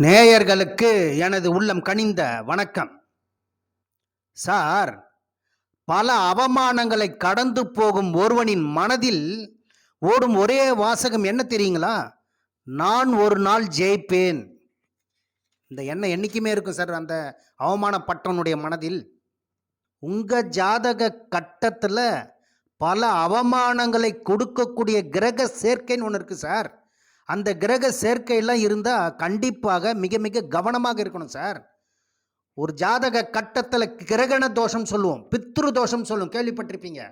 நேயர்களுக்கு எனது உள்ளம் கனிந்த வணக்கம். சார், பல அவமானங்களை கடந்து போகும் ஒருவனின் மனதில் ஓடும் ஒரே வாசகம் என்ன தெரியுங்களா? நான் ஒரு நாள் ஜெயிப்பேன். இந்த எண்ணம் என்னைக்குமே இருக்கும் சார் அந்த அவமானப்பட்டவனுடைய மனதில். உங்க ஜாதக கட்டத்தில் பல அவமானங்களை கொடுக்கக்கூடிய கிரக சேர்க்கைன்னு ஒன்று இருக்கு சார். அந்த கிரக சேர்க்கையெல்லாம் இருந்தால் கண்டிப்பாக மிக மிக கவனமாக இருக்கணும் சார். ஒரு ஜாதக கட்டத்தில் கிரகண தோஷம் சொல்லுவோம், பித்ரு தோஷம் சொல்லுவோம், கேள்விப்பட்டிருப்பீங்க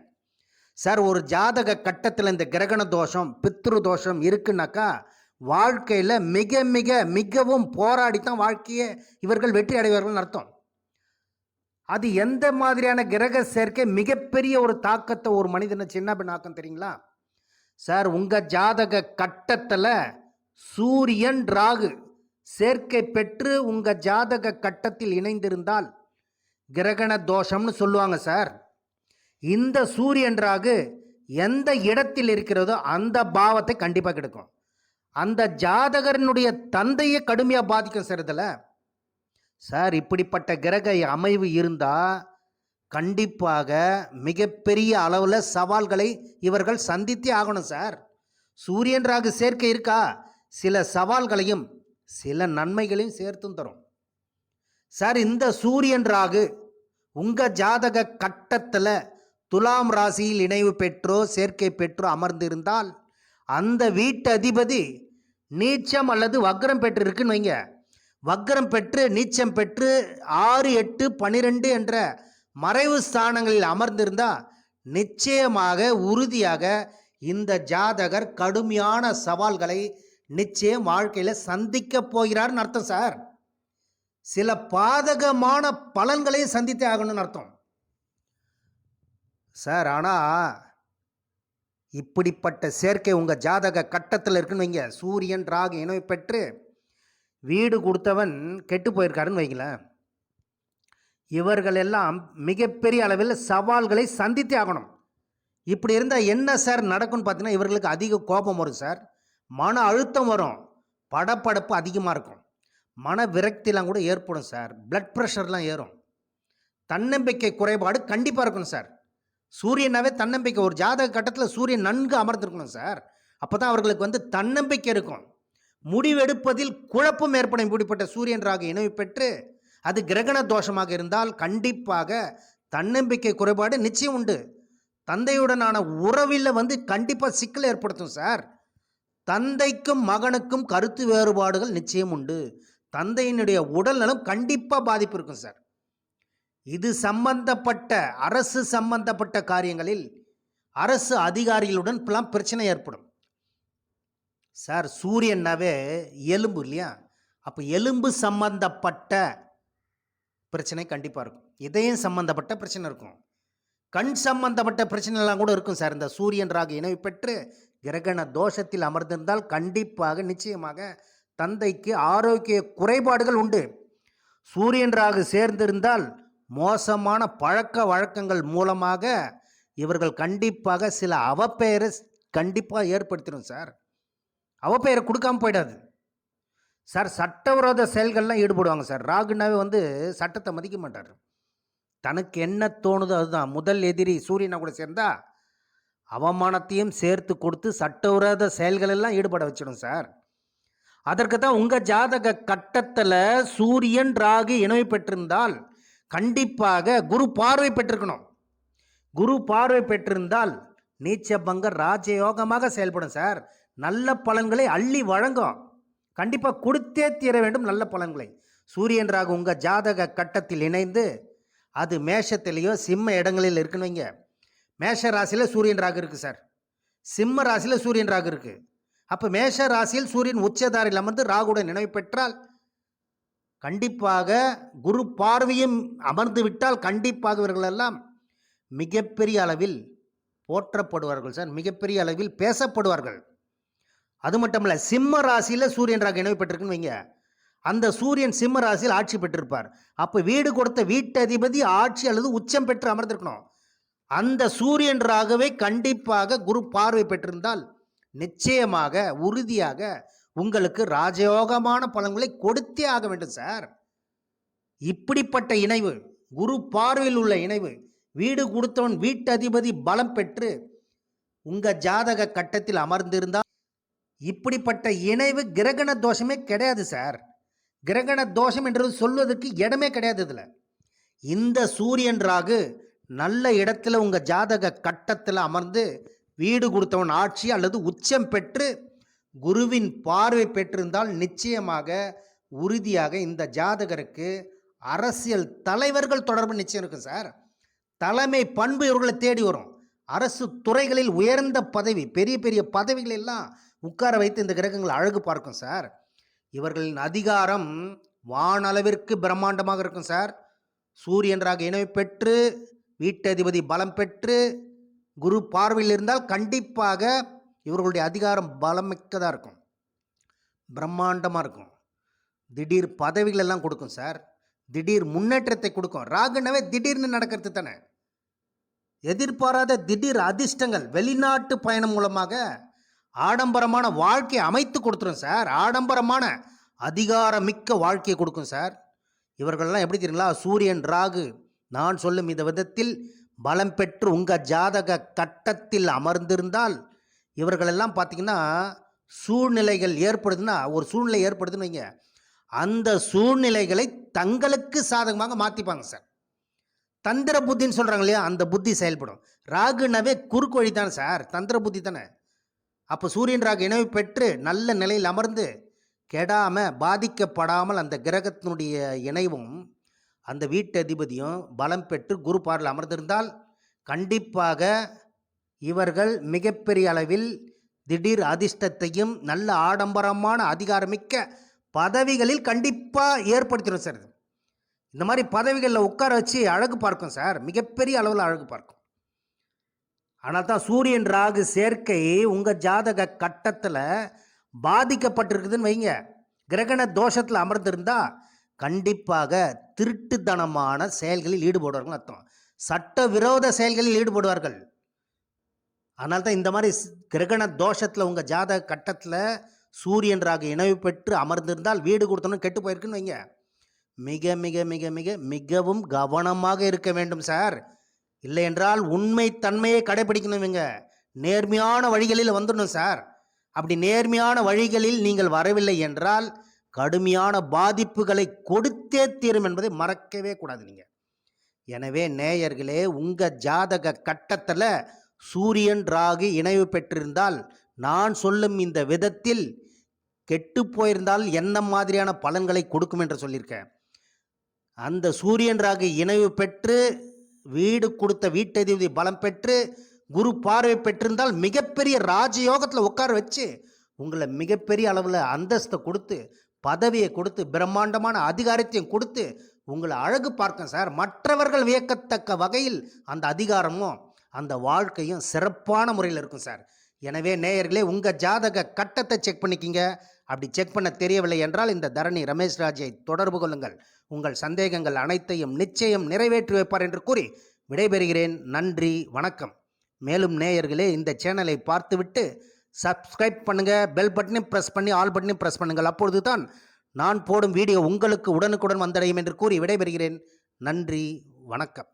சார். ஒரு ஜாதக கட்டத்தில் இந்த கிரகண தோஷம் பித்ரு தோஷம் இருக்குன்னாக்கா வாழ்க்கையில் மிக மிக மிகவும் போராடித்தான் வாழ்க்கையை இவர்கள் வெற்றி அடைவார்கள் அர்த்தம். அது எந்த மாதிரியான கிரக சேர்க்கை மிகப்பெரிய ஒரு தாக்கத்தை ஒரு மனிதனை சின்ன பின்னாக்கம் தெரியுங்களா சார்? உங்கள் ஜாதக கட்டத்தில் சூரியன் ராகு சேர்க்கை பெற்று உங்கள் ஜாதக கட்டத்தில் இணைந்திருந்தால் கிரகண தோஷம்னு சொல்லுவாங்க சார். இந்த சூரியன் ராகு எந்த இடத்தில் இருக்கிறதோ அந்த பாவத்தை கண்டிப்பாக கிடைக்கும். அந்த ஜாதகரனுடைய தந்தையை கடுமையாக பாதிக்கும் சார். இதில் சார் இப்படிப்பட்ட கிரக அமைவு இருந்தால் கண்டிப்பாக மிகப்பெரிய அளவில் சவால்களை இவர்கள் சந்தித்தே ஆகணும் சார். சூரியன் ராகு சேர்க்கை இருக்கா, சில சவால்களையும் சில நன்மைகளையும் சேர்த்தும் தரும் சார். இந்த சூரியன் ராகு உங்கள் ஜாதக கட்டத்தில் துலாம் ராசியில் இணைவு பெற்றோ சேர்க்கை பெற்றோ அமர்ந்திருந்தால் அந்த வீட்டு அதிபதி நீச்சம் அல்லது வக்ரம் பெற்றிருக்குன்னு வைங்க. வக்ரம் பெற்று நீச்சம் பெற்று 6, 8, 12 என்ற மறைவு ஸ்தானங்களில் அமர்ந்திருந்தால் நிச்சயமாக உறுதியாக இந்த ஜாதகர் கடுமையான சவால்களை நிச்சயம் வாழ்க்கையில் சந்திக்க போகிறார்னு அர்த்தம் சார். சில பாதகமான பலன்களை சந்தித்தே ஆகணும்னு அர்த்தம் சார். ஆனால் இப்படிப்பட்ட சேர்க்கை உங்கள் ஜாதக கட்டத்தில் இருக்குன்னு வைங்க. சூரியன் ராகு இணைவு பெற்று வீடு கொடுத்தவன் கெட்டு போயிருக்காருன்னு வைங்களேன். இவர்கள் எல்லாம் மிகப்பெரிய அளவில் சவால்களை சந்தித்தே ஆகணும். இப்படி இருந்தால் என்ன சார் நடக்கும்னு பார்த்தீங்கன்னா, இவர்களுக்கு அதிக கோபம் வரும் சார், மன அழுத்தம் வரும், படப்படப்பு அதிகமாக இருக்கும், மன விரக்திலாம் கூட ஏற்படும் சார், பிளட் ப்ரெஷர்லாம் ஏறும், தன்னம்பிக்கை குறைபாடு கண்டிப்பாக இருக்கணும் சார். சூரியனாவே தன்னம்பிக்கை, ஒரு ஜாதக கட்டத்தில் சூரியன் நன்கு அமர்ந்திருக்கணும் சார். அப்போ தான் அவர்களுக்கு தன்னம்பிக்கை இருக்கும். முடிவெடுப்பதில் குழப்பம் ஏற்படும். இப்படிப்பட்ட சூரியன் ராகு இணைவு பெற்று அது கிரகண தோஷமாக இருந்தால் கண்டிப்பாக தன்னம்பிக்கை குறைபாடு நிச்சயம் உண்டு. தந்தையுடனான உறவில் கண்டிப்பாக சிக்கல் ஏற்படுத்தும் சார். தந்தைக்கும் மகனுக்கும் கருத்து வேறுபாடுகள் நிச்சயம் உண்டு. தந்தையினுடைய உடல்நலம் கண்டிப்பாக பாதிப்பு இருக்கும் சார். இது சம்பந்தப்பட்ட அரசு சம்பந்தப்பட்ட காரியங்களில் அரசு அதிகாரிகளுடன் பிரச்சனை ஏற்படும் சார். சூரியனாவே எலும்பு இல்லையா, அப்போ எலும்பு சம்பந்தப்பட்ட பிரச்சனை கண்டிப்பாக இருக்கும். இதயம் சம்பந்தப்பட்ட பிரச்சனை இருக்கும், கண் சம்பந்தப்பட்ட பிரச்சனைலாம் கூட இருக்கும் சார். இந்த சூரியன் ராகு இணைவு பெற்று கிரகண தோஷத்தில் அமர்ந்திருந்தால் கண்டிப்பாக நிச்சயமாக தந்தைக்கு ஆரோக்கிய குறைபாடுகள் உண்டு. சூரியன் ராகு சேர்ந்திருந்தால் மோசமான பழக்க வழக்கங்கள் மூலமாக இவர்கள் கண்டிப்பாக சில அவப்பெயரை கண்டிப்பாக ஏற்படுத்திடும் சார். அவப்பெயரை கொடுக்காமல் போயிடாது சார். சட்டவிரோத செயல்கள்லாம் ஈடுபடுவாங்க சார். ராகுனாவே சட்டத்தை மதிக்க மாட்டார். தனக்கு என்ன தோணுதோ அதுதான். முதல் எதிரி சூரியனை கூட சேர்ந்தா அவமானத்தையும் சேர்த்து கொடுத்து சட்டவிரோத செயல்களெல்லாம் ஈடுபட வச்சிடும் சார். அதற்கு தான் உங்கள் ஜாதக கட்டத்தில் சூரியன் ராகு இணைவு பெற்றிருந்தால் கண்டிப்பாக குரு பார்வை பெற்றிருக்கணும். குரு பார்வை பெற்றிருந்தால் நீச்சபங்க ராஜயோகமாக செயல்படும் சார். நல்ல பலன்களை அள்ளி வழங்கும். கண்டிப்பாக கொடுத்தே தீர வேண்டும் நல்ல பலன்களை. சூரியன் ராகு உங்கள் ஜாதக கட்டத்தில் இணைந்து அது மேஷத்திலேயோ சிம்ம இடங்களில் இருக்குன்னு வைங்க. மேஷ ராசியில் சூரியன் ராகு இருக்குது சார், சிம்ம ராசியில் சூரியன் ராகு இருக்குது. அப்போ மேஷ ராசியில் சூரியன் உச்சதாரில் அமர்ந்து ராகுடன் நினைவு பெற்றால் கண்டிப்பாக குரு பார்வையும் அமர்ந்து விட்டால் கண்டிப்பாக இவர்களெல்லாம் மிகப்பெரிய அளவில் போற்றப்படுவார்கள் சார், மிகப்பெரிய அளவில் பேசப்படுவார்கள். அது மட்டும் இல்லை, சிம்ம ராசியில் சூரியன் ராகு இணைவு பெற்றிருக்குன்னு வைங்க. அந்த சூரியன் சிம்ம ராசியில் ஆட்சி பெற்றிருப்பார். அப்போ வீடு கொடுத்த வீட்டு அதிபதி ஆட்சி அல்லது உச்சம் பெற்று அமர்ந்திருக்கணும். அந்த சூரியன் ராகுவை கண்டிப்பாக குரு பார்வை பெற்றிருந்தால் நிச்சயமாக உறுதியாக உங்களுக்கு ராஜயோகமான பலன்களை கொடுத்தே ஆக வேண்டும் சார். இப்படிப்பட்ட இணைவு, குரு பார்வையில் உள்ள இணைவு, வீடு கொடுத்தவன் வீட்டு அதிபதி பலம் பெற்று உங்க ஜாதக கட்டத்தில் அமர்ந்திருந்தால், இப்படிப்பட்ட இணைவு கிரகண தோஷமே கிடையாது சார். கிரகண தோஷம் என்றது சொல்வதற்கு இடமே கிடையாது. இதில் இந்த சூரியன் ராகு நல்ல இடத்துல உங்க ஜாதக கட்டத்தில் அமர்ந்து வீடு கொடுத்தவன் ஆட்சி அல்லது உச்சம் பெற்று குருவின் பார்வை பெற்றிருந்தால் நிச்சயமாக உறுதியாக இந்த ஜாதகருக்கு அரசியல் தலைவர்கள் தொடர்பு நிச்சயம் இருக்கும் சார். தலைமை பண்பு இவர்களை தேடி வரும். அரசு துறைகளில் உயர்ந்த பதவி, பெரிய பெரிய பதவிகள் எல்லாம் உட்கார வைத்து இந்த கிரகங்கள் அழகு பார்க்கும் சார். இவர்களின் அதிகாரம் வானளவிற்கு பிரம்மாண்டமாக இருக்கும் சார். சூரியன் ராகு இணைவு பெற்று வீட்டதிபதி பலம் பெற்று குரு பார்வையில் இருந்தால் கண்டிப்பாக இவர்களுடைய அதிகாரம் பலமிக்கதாக இருக்கும், பிரம்மாண்டமாக இருக்கும். திடீர் பதவிகள் எல்லாம் கொடுக்கும் சார். திடீர் முன்னேற்றத்தை கொடுக்கும். ராகுனவே திடீர்னு நடக்கிறது தானே. எதிர்பாராத திடீர் அதிர்ஷ்டங்கள், வெளிநாட்டு பயணம் மூலமாக ஆடம்பரமான வாழ்க்கையை அமைத்து கொடுத்துரும் சார். ஆடம்பரமான அதிகாரமிக்க வாழ்க்கையை கொடுக்கும் சார். இவர்கள்லாம் எப்படி தெரியுங்களா? சூரியன் ராகு நான் சொல்லும் இந்த விதத்தில் பலம் பெற்று உங்கள் ஜாதக கட்டத்தில் அமர்ந்திருந்தால், இவர்களெல்லாம் பார்த்திங்கன்னா சூழ்நிலைகள் ஏற்படுதுன்னா, ஒரு சூழ்நிலை ஏற்படுதுன்னு வைங்க, அந்த சூழ்நிலைகளை தங்களுக்கு சாதகமாக மாற்றிப்பாங்க சார். தந்திர புத்தின்னு சொல்கிறாங்க இல்லையா, அந்த புத்தி செயல்படும். ராகுனவே குறுக்கு வழி தானே சார், தந்திர புத்தி தானே. அப்போ சூரியன் ராகு இணைவு பெற்று நல்ல நிலையில் அமர்ந்து கெடாமல் பாதிக்கப்படாமல் அந்த கிரகத்தினுடைய இணைவும் அந்த வீட்டு அதிபதியும் பலம் பெற்று குரு பார்வையில் அமர்ந்திருந்தால் கண்டிப்பாக இவர்கள் மிகப்பெரிய அளவில் திடீர் அதிர்ஷ்டத்தையும் நல்ல ஆடம்பரமான அதிகாரமிக்க பதவிகளில் கண்டிப்பாக ஏற்படுத்திடும் சார். இந்த மாதிரி பதவிகளில் உட்கார வச்சு அழகு பார்க்கும் சார், மிகப்பெரிய அளவில் அழகு பார்க்கும். ஆனால் தான் சூரியன் ராகு சேர்க்கை உங்கள் ஜாதக கட்டத்தில் பாதிக்கப்பட்டிருக்குதுன்னு வைங்க, கிரகண தோஷத்தில் அமர்ந்திருந்தால் கண்டிப்பாக திருட்டுத்தனமான செயல்களில் ஈடுபடுவார்கள் அர்த்தம். சட்ட விரோத செயல்களில் ஈடுபடுவார்கள். அதனால தான் இந்த மாதிரி கிரகண தோஷத்தில் உங்கள் ஜாதக கட்டத்தில் சூரியன் ராகு இணைவு பெற்று அமர்ந்திருந்தால் வீடு கொடுத்தோன்னு கெட்டு போயிருக்குன்னு வைங்க, மிக மிக மிக மிக மிகவும் கவனமாக இருக்க வேண்டும் சார். இல்லை என்றால் உண்மை தன்மையை கடைபிடிக்கணுங்க. நேர்மையான வழிகளில் வந்துடணும் சார். அப்படி நேர்மையான வழிகளில் நீங்கள் வரவில்லை என்றால் கடுமையான பாதிப்புகளை கொடுத்தே தீரும் என்பதை மறக்கவே கூடாது நீங்கள். எனவே நேயர்களே, உங்கள் ஜாதக கட்டத்தில் சூரியன் ராகு இணைவு பெற்றிருந்தால் நான் சொல்லும் இந்த விதத்தில் கெட்டு போயிருந்தால் என்ன மாதிரியான பலன்களை கொடுக்கும் என்று சொல்லியிருக்கேன். அந்த சூரியன் ராகு இணைவு பெற்று வீடு கொடுத்த வீட்டதிபதி பலம் பெற்று குரு பார்வை பெற்றிருந்தால் மிகப்பெரிய ராஜயோகத்தில் உட்கார வச்சு உங்களை மிகப்பெரிய அளவில் அந்தஸ்தை கொடுத்து பதவியை கொடுத்து பிரம்மாண்டமான அதிகாரத்தையும் கொடுத்து உங்களை அழகு பார்க்கும் சார். மற்றவர்கள் வியக்கத்தக்க வகையில் அந்த அதிகாரமும் அந்த வாழ்க்கையும் சிறப்பான முறையில் இருக்கும் சார். எனவே நேயர்களே, உங்கள் ஜாதக கட்டத்தை செக் பண்ணிக்கிங்க. அப்படி செக் பண்ண தெரியவில்லை என்றால் இந்த தரணி ரமேஷ் ராஜை தொடர்பு கொள்ளுங்கள். உங்கள் சந்தேகங்கள் அனைத்தையும் நிச்சயம் நிறைவேற்றி வைப்பார் என்று கூறி விடைபெறுகிறேன். நன்றி, வணக்கம். மேலும் நேயர்களே, இந்த சேனலை பார்த்துவிட்டு சப்ஸ்கிரைப் பண்ணுங்கள், பெல் பட்டனையும் ப்ரெஸ் பண்ணி ஆல் பட்டனையும் ப்ரெஸ் பண்ணுங்கள். அப்பொழுது தான் நான் போடும் வீடியோ உங்களுக்கு உடனுக்குடன் வந்தடையும் என்று கூறி விடைபெறுகிறேன். நன்றி, வணக்கம்.